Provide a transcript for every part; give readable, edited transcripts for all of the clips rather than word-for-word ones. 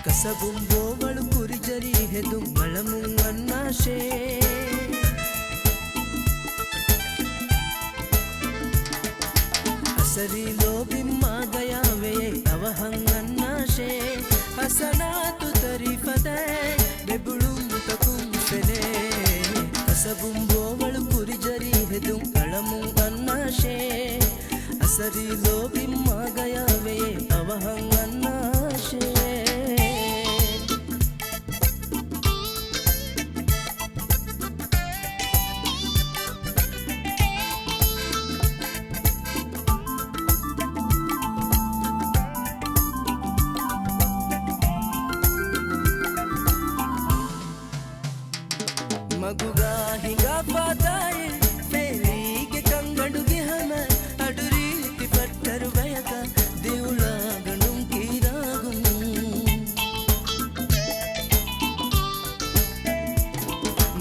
ಕಸಗುಂಬೋಗಳು ಕುರಿಜರಿ ಹೆದು ಮಳಮುಂಗನ್ನಾಶೆ ಹಸರಿಲೋ ಬಿಮ್ಮಾಗಯಾವೆ ಅವಹಂಗನ್ನಾಶೆ ಹಸನಾತು ತರಿಫದೆ ಬೆಬುಳುಂ ತಕುಂಫೆನೆ ಕಸಗುಂಬೋಗಳು ಕುರಿಜರಿ ಹೆದು ಮಳಮುಂಗನ್ನಾಶೆ ಹಸರಿಲೋ ಬಿಮ್ಮಾಗಯಾವೆ ಅವಹಂಗನ್ನಾಶೆ मगुगा हिंगा पाताए फेरीगे कंगडुगे हन अडुरीति पट्टर वयक देउला गणुं कीरागुं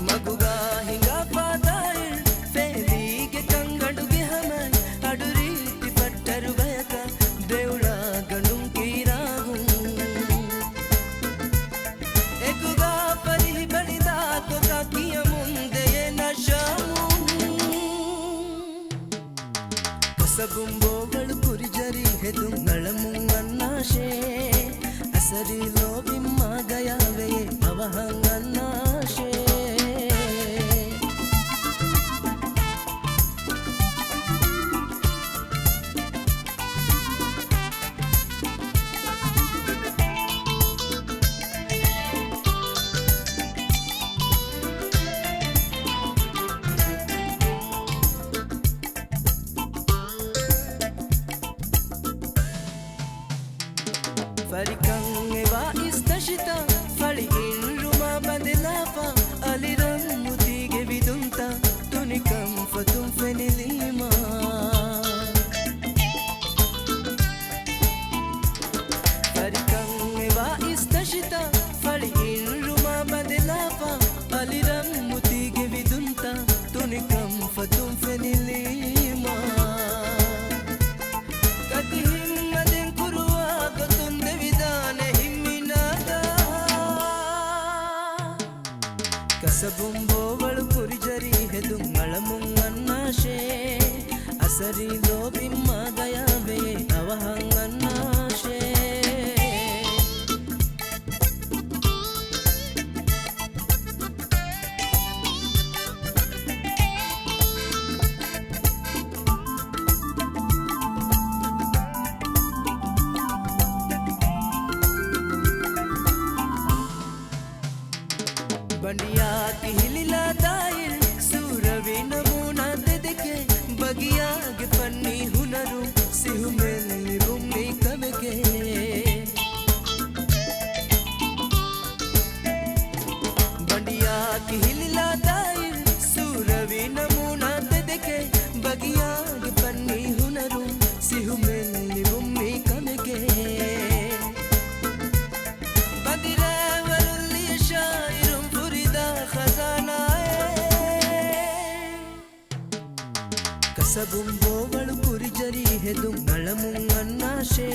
मगुगा हिंगा पाताए फेरीगे कंगडुगे हन अडुरीति पट्टर वयक देउला गणुं कीरागुं एकुगा परिहि बणिदा तो काकिया ಕಸಗುಂಬೋಗಳು ಕುರಿಜರಿ ಹೆದು ನಳಮುಂಗನ್ನಾಶೆ ಹಸರಿಲೋ ಬಿಮ್ಮಾಗಯಾವೆ ಅವಹಂಗನ್ನಾಶೆ Farikangewa istashita fali inruma badelafa aliram mutige vidunta tunikam fatum fenilima Farikangewa istashita fali inruma badelafa aliram mutige vidunta tunikam fatum fenilima ಕಸಗುಂಬೋಗಳು ಕುರಿಜರಿ ಹೆದು ಮಳಮುಂಗನ್ನಾಶೆ ಹಸರಿಲೋ ಬಿಮ್ಮಾಗಯಾವೆ ಅವಹಂಗನ್ನಾಶೆ बंडिया की हिलिला दाइल सूरवी नमूना दे देखे बगिया के फन्नी हुनरू सिहु मेली बुम्मी कमके बंडिया की हिलिला दाइल सूरवी नमूना दे देखे बगिया के फन्नी हुनरू सिहु मेली बुम्मी कमके ಕಸಗುಂಬೋಗಳು ಕುರಿಜರಿ ಹೆದು ಮಳಮುಂಗನ್ನಾಶೆ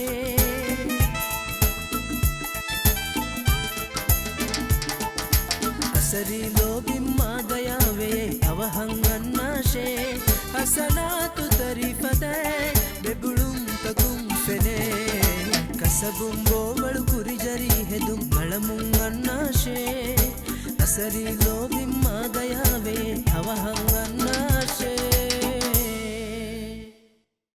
ಹಸರಿಲೋ ಬಿಮ್ಮಾಗಯಾವೆ ಅವಹಂಗನ್ನಾಶೆ ಹಸನಾತು ತರಿಫದೆ ಬೆಬುಳುಂ ತಕುಂಫೆನೆ ಕಸಗುಂಬೋಗಳು ಕುರಿಜರಿ ಹೆದು ಮಳಮುಂಗನ್ನಾಶೆ ಹಸರಿಲೋ ಬಿಮ್ಮಾಗಯಾವೆ ಅವಹಂಗ